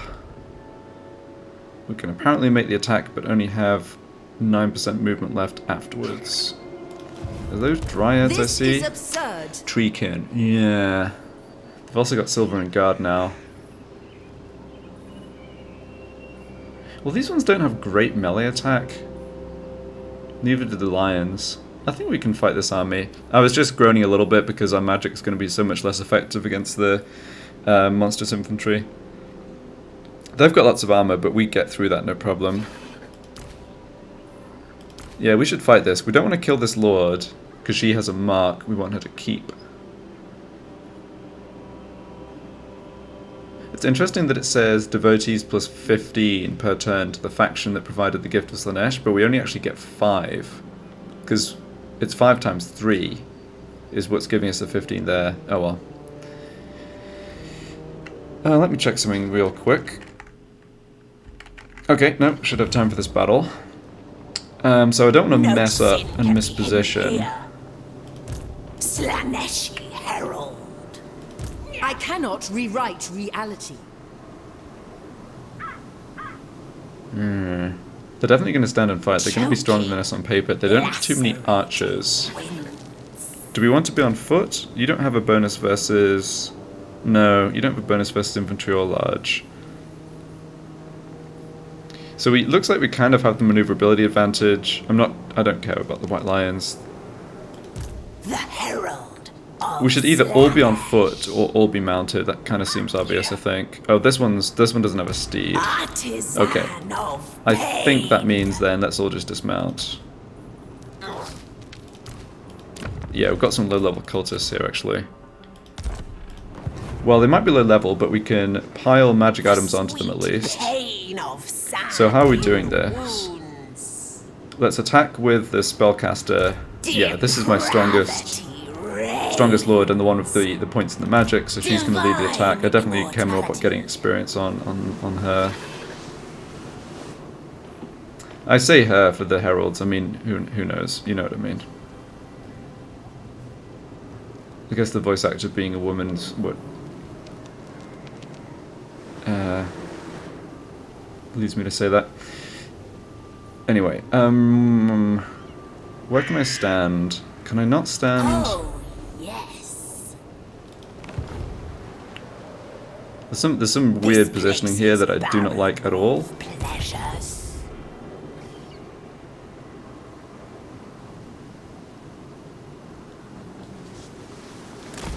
We can apparently make the attack, but only have 9% movement left afterwards. Are those dryads I see? This is absurd. Treekin, yeah. They've also got silver and guard now. Well, these ones don't have great melee attack. Neither do the lions. I think we can fight this army. I was just groaning a little bit because our magic is going to be so much less effective against the monstrous infantry. They've got lots of armor, but we get through that no problem. Yeah, we should fight this. We don't want to kill this lord, because she has a mark we want her to keep. It's interesting that it says devotees plus 15 per turn to the faction that provided the gift of Slaanesh, but we only actually get 5. Because it's 5 times 3 is what's giving us the 15 there. Oh well. Let me check something real quick. Okay, no, should have time for this battle. So I don't want to mess up and misposition. Slaaneshi Herald. I cannot rewrite reality. They're definitely going to stand and fight. They're going to be stronger than us on paper. They don't have too many archers. Do we want to be on foot? You don't have a bonus versus... No, you don't have a bonus versus infantry or large. So it looks like we kind of have the maneuverability advantage. I don't care about the white lions. The Herald of We should either all be on foot or all be mounted. That kind of seems obvious, I think. Oh, this one doesn't have a steed. Artisan Okay. of I pain. think that means then let's all just dismount. Yeah, we've got some low-level cultists here, actually. Well, they might be low-level, but we can pile magic items onto them at least. Pain of So how are we doing this? wounds. Let's attack with the spellcaster. Yeah, this is my strongest lord and the one with the points in the magic, so she's going to lead the attack. I definitely care more about getting experience on her. I say her for the heralds. I mean, who knows? You know what I mean. I guess the voice actor being a woman's what leads me to say that. Anyway, where can I stand? Can I not stand? Oh, yes. There's some weird positioning here that I do not like at all. Pleasures.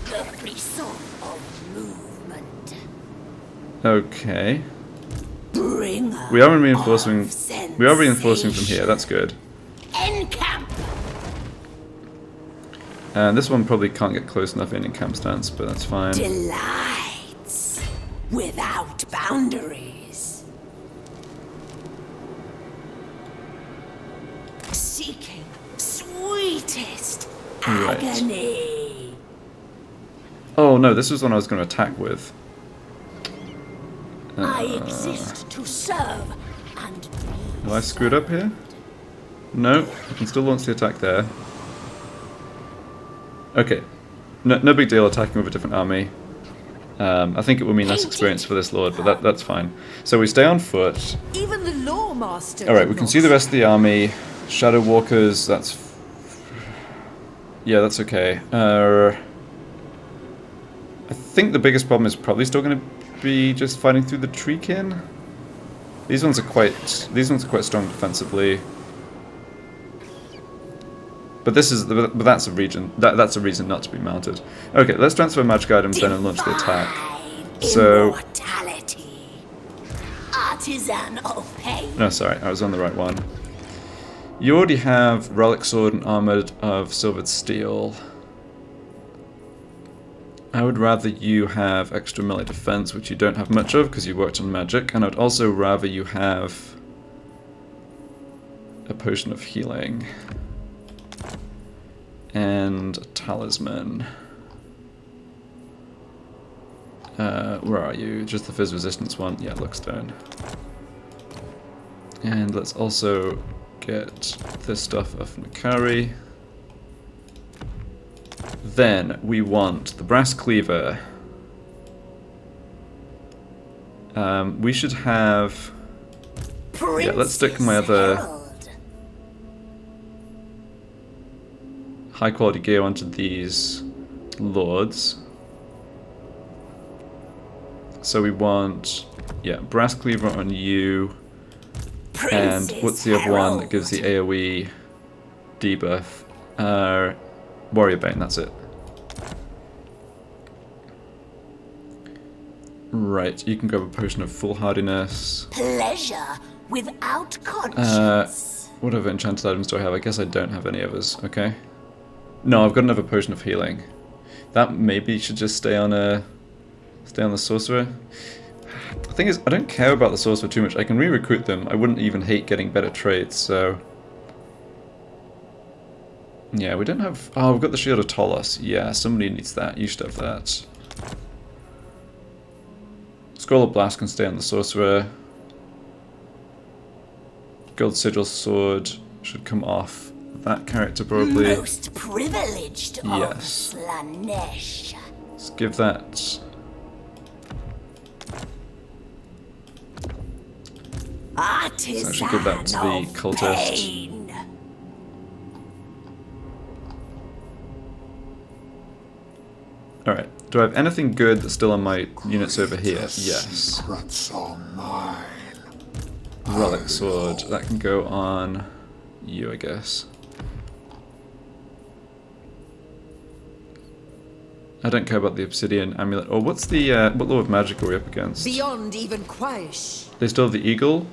The frisson of movement. Okay. Bringer We are reinforcing. of We are reinforcing from here. That's good. Encamp. And this one probably can't get close enough in camp stance, but that's fine. Delights without boundaries. Seeking sweetest Right. agony. Oh no, this was one I was going to attack with. I exist to serve and be. Have I screwed up here? No, I can still launch the attack there. Okay, no big deal attacking with a different army. I think it will mean less experience for this lord, but that's fine. So we stay on foot. Even the lawmaster. Alright, we can see the rest of the army. Shadow walkers, that's... Yeah, that's okay. I think the biggest problem is probably still going to be just fighting through the treekin. These ones are quite strong defensively. But that's a reason not to be mounted. Okay, let's transfer magic items then and launch the attack. So Immortality. Artisan of pain. no, sorry, I was on the right one. You already have relic sword and armored of silvered steel. I would rather you have extra melee defense, which you don't have much of because you worked on magic, and I'd also rather you have a potion of healing and a talisman. Where are you? Just the fizz resistance one? Yeah, Lookstone. And let's also get this stuff off Makari. Then we want the brass cleaver. We should have... yeah, let's stick my other high quality gear onto these lords. So we want, yeah, brass cleaver on you. And what's the other one that gives the AoE debuff? Warrior Bane, that's it. Right, you can grab a potion of foolhardiness. Pleasure without conscience. What other enchanted items do I have? I guess I don't have any others, okay. No, I've got another potion of healing. That maybe should just stay on the sorcerer. The thing is, I don't care about the sorcerer too much. I can re-recruit them. I wouldn't even hate getting better traits, so... yeah, we don't have... oh, we've got the Shield of Tolos. Yeah, somebody needs that. You should have that. Scroll of Blast can stay on the sorcerer. Gold Sigil Sword should come off that character probably. Most privileged of Slaanesh. Let's give that... Artisan let's actually give that to the cultist. pain. Alright, do I have anything good that's still on my units over here? The Yes. secrets are mine. Relic Sword, that can go on you, I guess. I don't care about the Obsidian Amulet. Or what's the, what law of magic are we up against? Beyond even Quaish. They still have the Eagle?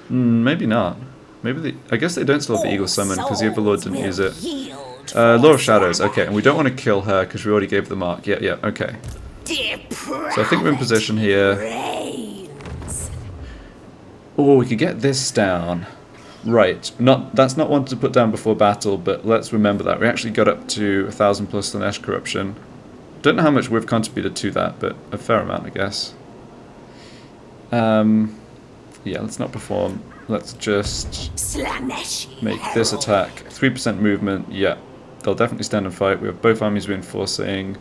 Maybe not. Maybe I guess they don't still have the Eagle summon because the Overlord didn't use it. Law of Shadows, okay, and we don't want to kill her because we already gave the mark. Yeah, yeah, okay. So I think we're in position here. Oh, we could get this down. Right, that's not one to put down before battle, but let's remember that. We actually got up to 1,000 plus Slaanesh corruption. Don't know how much we've contributed to that, but a fair amount, I guess. Yeah, let's not perform. Let's just make this attack. 3% movement, yeah. They'll definitely stand and fight. We have both armies reinforcing.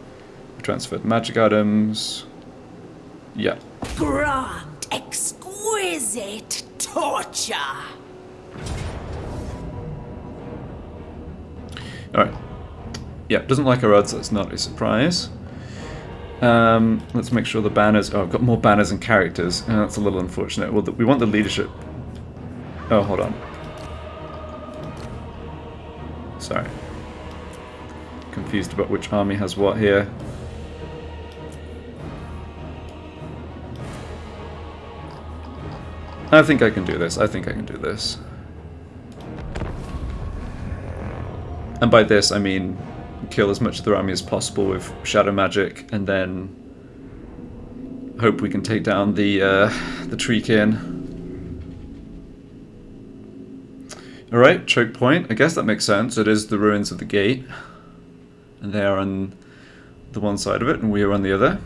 We transferred magic items. Yeah. Grant exquisite torture. Alright. Yeah, doesn't like our odds, that's not a surprise. Let's make sure the banners... oh, I've got more banners and characters. That's a little unfortunate. Well, we want the leadership... oh, hold on. Sorry. Confused about which army has what here. I think I can do this. I think I can do this. And by this, I mean kill as much of their army as possible with shadow magic, and then hope we can take down the Treekin. Alright, choke point. I guess that makes sense. It is the ruins of the gate. And they are on the one side of it, and we are on the other.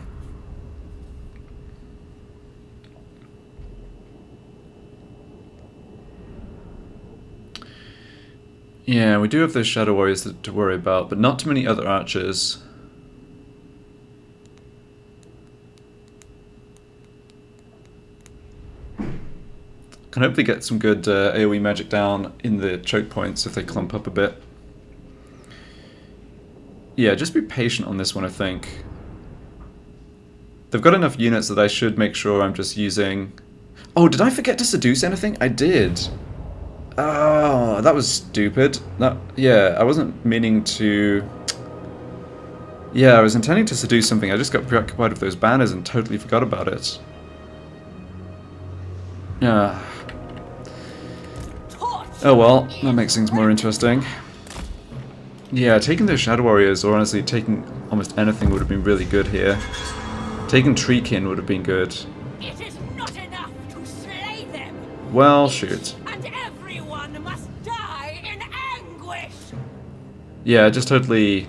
Yeah, we do have those Shadow Warriors to worry about, but not too many other archers. Can hopefully get some good AoE magic down in the choke points if they clump up a bit. Yeah, just be patient on this one, I think. They've got enough units that I should make sure I'm just using... oh, did I forget to seduce anything? I did. Oh, that was stupid. Yeah, I wasn't meaning to... yeah, I was intending to seduce something. I just got preoccupied with those banners and totally forgot about it. Yeah. Oh well, that makes things more interesting. Yeah, taking those Shadow Warriors, or honestly taking almost anything would have been really good here. Taking Treekin would have been good. It is not enough to slay them. Well, shoot. And everyone must die in anguish. Yeah, I just totally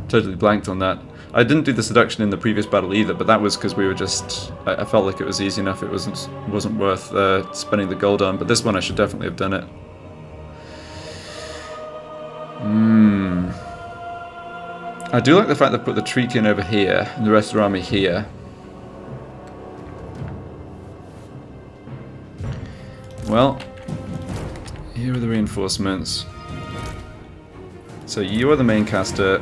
blanked on that. I didn't do the seduction in the previous battle either, but that was because we were just... I felt like it was easy enough, it wasn't worth spending the gold on, but this one I should definitely have done it. I do like the fact they've put the Treekin over here, and the rest of the army here. Well, here are the reinforcements. So you are the main caster.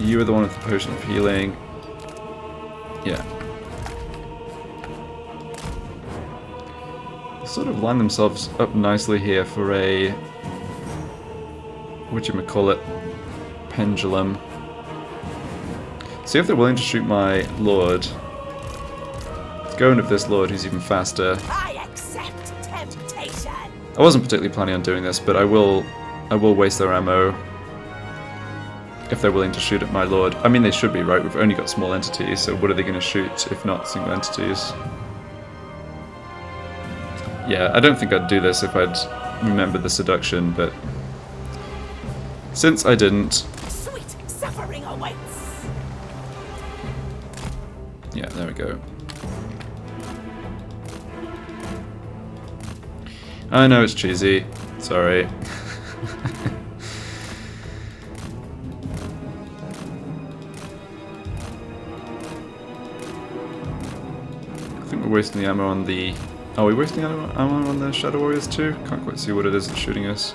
You are the one with the potion of healing. Yeah. They sort of line themselves up nicely here for a... whatchamacallit, pendulum. See if they're willing to shoot my lord. Let's go in with this lord who's even faster. I accept temptation. I wasn't particularly planning on doing this, but I will waste their ammo if they're willing to shoot at my lord. I mean, they should be, right? We've only got small entities, so what are they going to shoot if not single entities? Yeah, I don't think I'd do this if I'd remembered the seduction, but since I didn't... Sweet suffering awaits. Yeah, there we go. I know it's cheesy. Sorry. I think we're wasting the ammo on the... Are we wasting ammo on the Shadow Warriors too? Can't quite see what it is that's shooting us.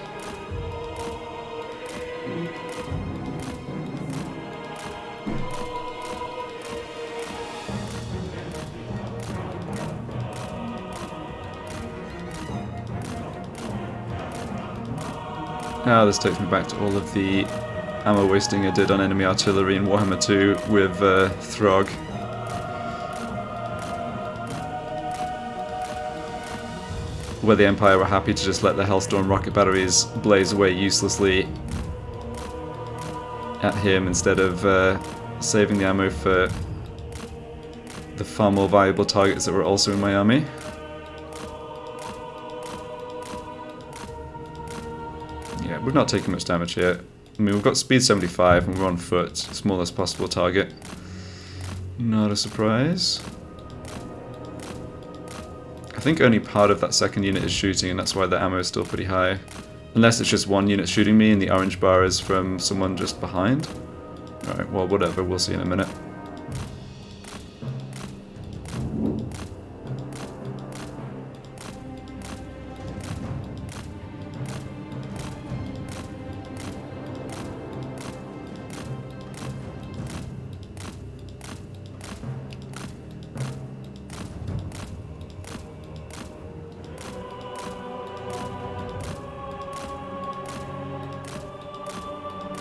This takes me back to all of the ammo wasting I did on enemy artillery in Warhammer 2 with Throg. Where the Empire were happy to just let the Hellstorm rocket batteries blaze away uselessly at him instead of saving the ammo for the far more valuable targets that were also in my army. Yeah, we've not taken much damage here. I mean, we've got speed 75 and we're on foot. Smallest possible target. Not a surprise. I think only part of that second unit is shooting, and that's why the ammo is still pretty high. Unless it's just one unit shooting me and the orange bar is from someone just behind. Alright, well, whatever, we'll see in a minute.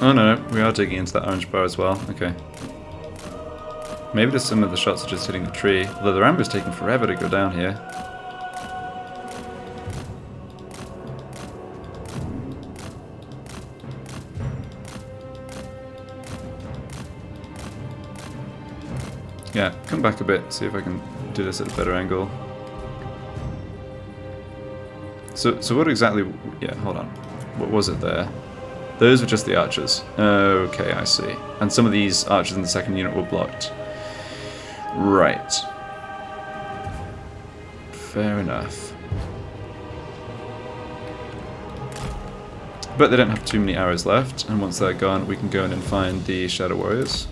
Oh no, we are digging into that orange bar as well. Okay. Maybe just some of the shots are just hitting the tree. Although the amber's taking forever to go down here. Yeah, come back a bit, see if I can do this at a better angle. So what exactly... Yeah, hold on. What was it there? Those were just the archers. Okay, I see. And some of these archers in the second unit were blocked. Right. Fair enough. But they don't have too many arrows left, and once they're gone, we can go in and find the Shadow Warriors.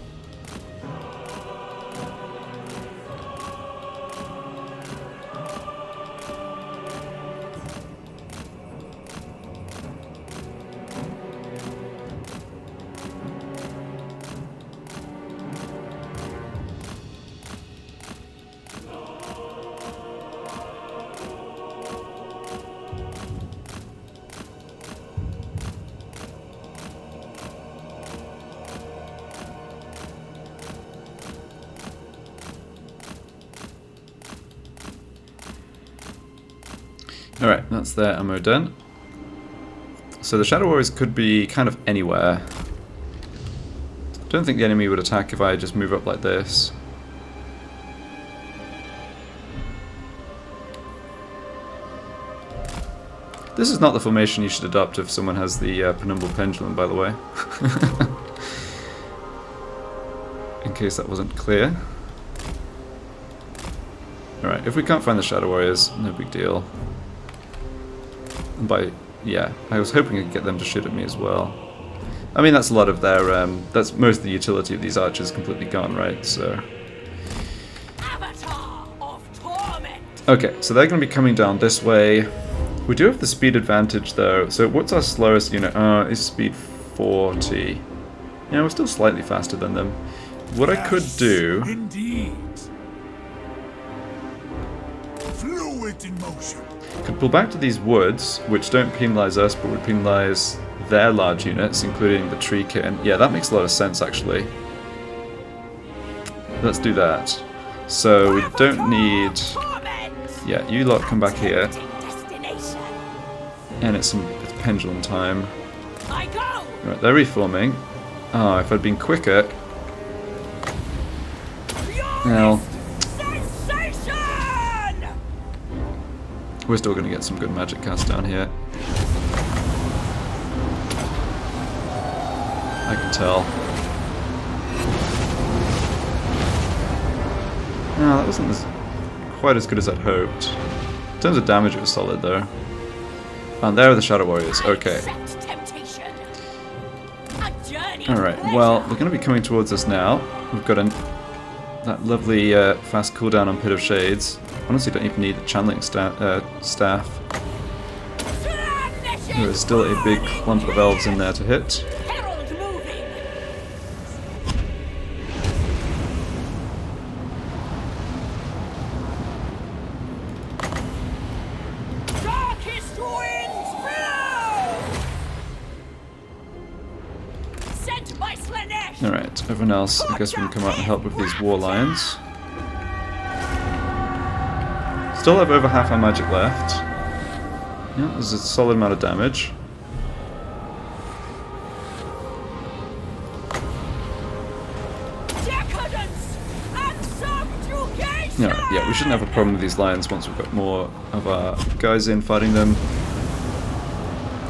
Alright, that's their ammo done. So the Shadow Warriors could be kind of anywhere. I don't think the enemy would attack if I just move up like this. This is not the formation you should adopt if someone has the Penumbral Pendulum, by the way. In case that wasn't clear. Alright, if we can't find the Shadow Warriors, no big deal. And yeah, I was hoping I could get them to shoot at me as well. I mean, that's a lot of their, that's most of the utility of these archers completely gone, right? So. Avatar of torment. Okay, so they're going to be coming down this way. We do have the speed advantage though, so what's our slowest unit? Is speed 40. Yeah, we're still slightly faster than them. What I could do... Indeed. Fluid in motion. Could pull back to these woods, which don't penalise us, but would penalise their large units, including the tree kitten. Yeah, that makes a lot of sense, actually. Let's do that. So we don't need... Yeah, you lot come back here. And it's pendulum time. Right, they're reforming. Oh, if I'd been quicker... Well... We're still going to get some good magic cast down here. I can tell. No, that wasn't quite as good as I'd hoped. In terms of damage, it was solid though. And there are the Shadow Warriors. Okay. Alright, well, they're going to be coming towards us now. We've got that lovely fast cooldown on Pit of Shades. Honestly, don't even need the channeling staff. There is still a big clump of elves in there to hit. Alright, everyone else, I guess we can come out and help with these war lions. Still have over half our magic left. Yeah, there's a solid amount of damage. Yeah, we shouldn't have a problem with these lions once we've got more of our guys in fighting them.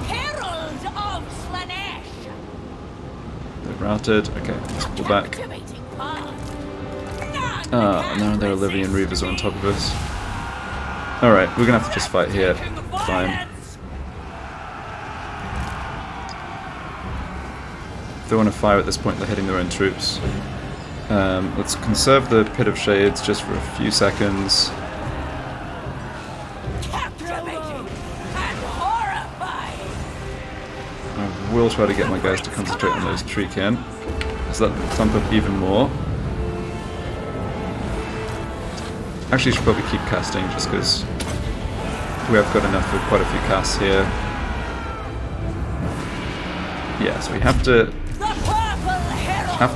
Herald of Slaanesh. They're routed. Okay, let's pull back. Ah, now their Olivian Reavers are on top of us. Alright, we're gonna have to just fight here. Fine. If they want to fire at this point, they're hitting their own troops. Let's conserve the Pit of Shades just for a few seconds. I will try to get my guys to concentrate on those tree kin. So that will thump up even more. Actually, should probably keep casting just because we have got enough for quite a few casts here. Yeah, so we have to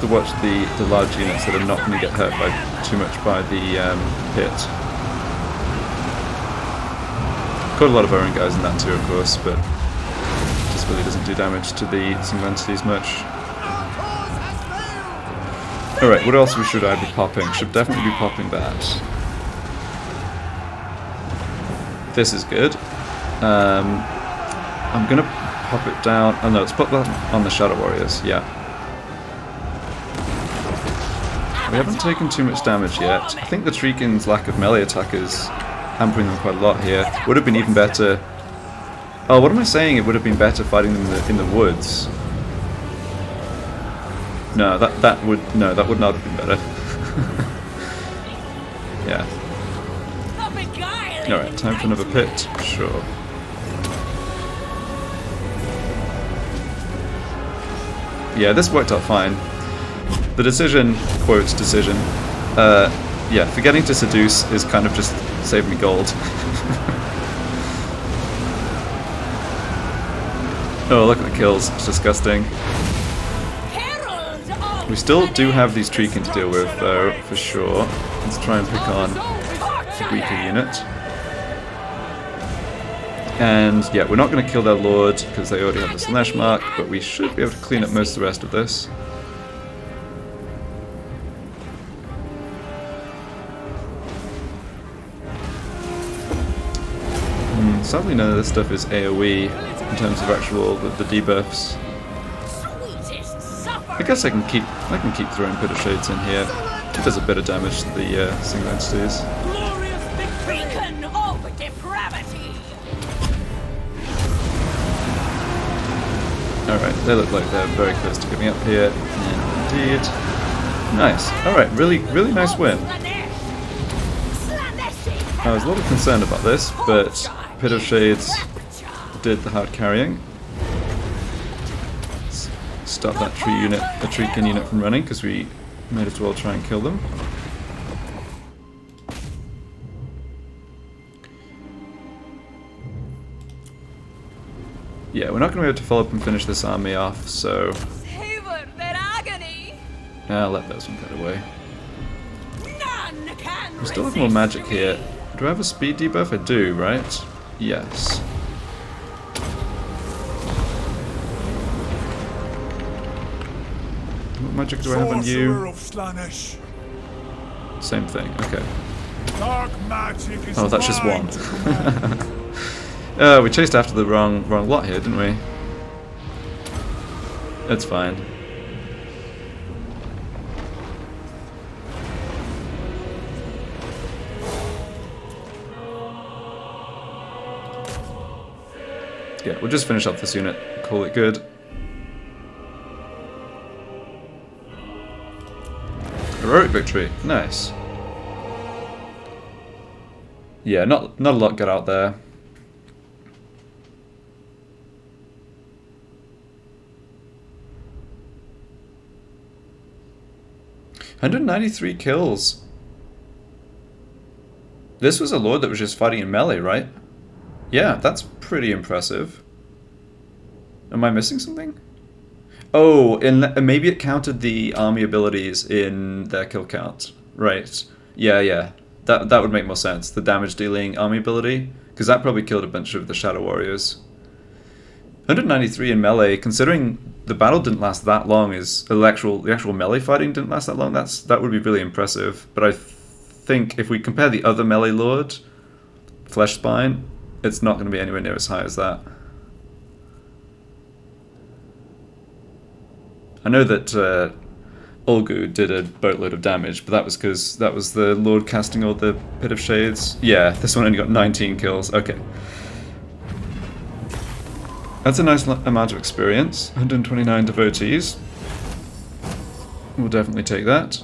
watch the large units that are not going to get hurt by too much by the pit. Caught a lot of our own guys in that too, of course, but it just really doesn't do damage to the single entities much. Alright, what else should I be popping? Should definitely be popping that. This is good. I'm gonna pop it down. Oh no, let's put that on the Shadow Warriors, yeah. We haven't taken too much damage yet. I think the Treekin's lack of melee attack is hampering them quite a lot here. Would have been even better... Oh, what am I saying? It would have been better fighting them in the woods. No, that would not have been better. Yeah. Alright, time for another pit. Sure. Yeah, this worked out fine. The decision, quote, decision, yeah, forgetting to seduce is kind of just saved me gold. Oh, look at the kills. It's disgusting. We still do have these Treekin to deal with, though, for sure. Let's try and pick on the weaker unit. And yeah, we're not going to kill their lord because they already have the Slaanesh mark, but we should be able to clean up most of the rest of this. Sadly, none of this stuff is AoE in terms of actual the debuffs. I guess I can keep throwing Pit of Shades in here. It does a bit of damage to the single entities. Beacon of depravity. Alright, they look like they're very close to giving up here. And indeed. Nice. Alright, really nice win. I was a little concerned about this, but Pit of Shades did the hard carrying. Let's stop that treekin unit from running, because we might as well try and kill them. Yeah, we're not going to be able to follow up and finish this army off, so Savor their agony. I'll let those ones get away. None can We still have more magic here. Do I have a speed debuff? I do, right? Yes. What magic do I have on Sorcerer you? of Slaanesh. Same thing, okay. Dark magic is Oh, that's just mine one. to command. We chased after the wrong lot here, didn't we? It's fine. Yeah, we'll just finish up this unit, call it good. Heroic victory, nice. Yeah, not a lot got out there. $193 kills. This was a lord that was just fighting in melee, right? Yeah, that's pretty impressive. Am I missing something? Oh, maybe it counted the army abilities in their kill count. Right. Yeah. That would make more sense. The damage dealing army ability, because that probably killed a bunch of the Shadow Warriors. 193 in melee, considering the battle didn't last that long, the actual melee fighting didn't last that long. That would be really impressive. But I think if we compare the other melee lord, Fleshspine, it's not going to be anywhere near as high as that. I know that Ulgu did a boatload of damage, but that was because that was the Lord casting all the Pit of Shades. Yeah, this one only got 19 kills. Okay. That's a nice amount of experience. 129 devotees. We'll definitely take that.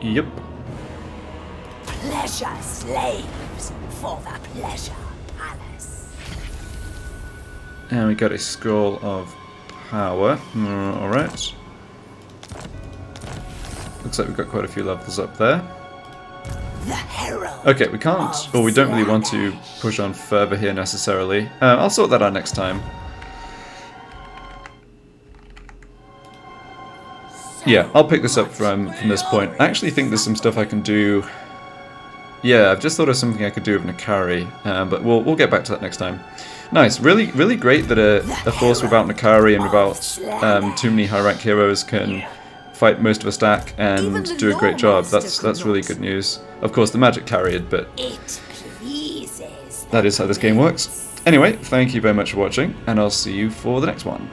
Yep. Pleasure slaves for the pleasure palace. And we got a scroll of power. Alright. Looks like we've got quite a few levels up there. The herald. Okay, we can't, or we don't really want to push on further here necessarily. I'll sort that out next time. Yeah, I'll pick this up from this point. I actually think there's some stuff I can do. Yeah, I've just thought of something I could do with Nakari, but we'll get back to that next time. Nice, really great that a force without Nakari and without too many high rank heroes can fight most of a stack and do a great job. That's really good news. Of course, the magic carried, but It pleases. that is how this game works. Anyway, thank you very much for watching, and I'll see you for the next one.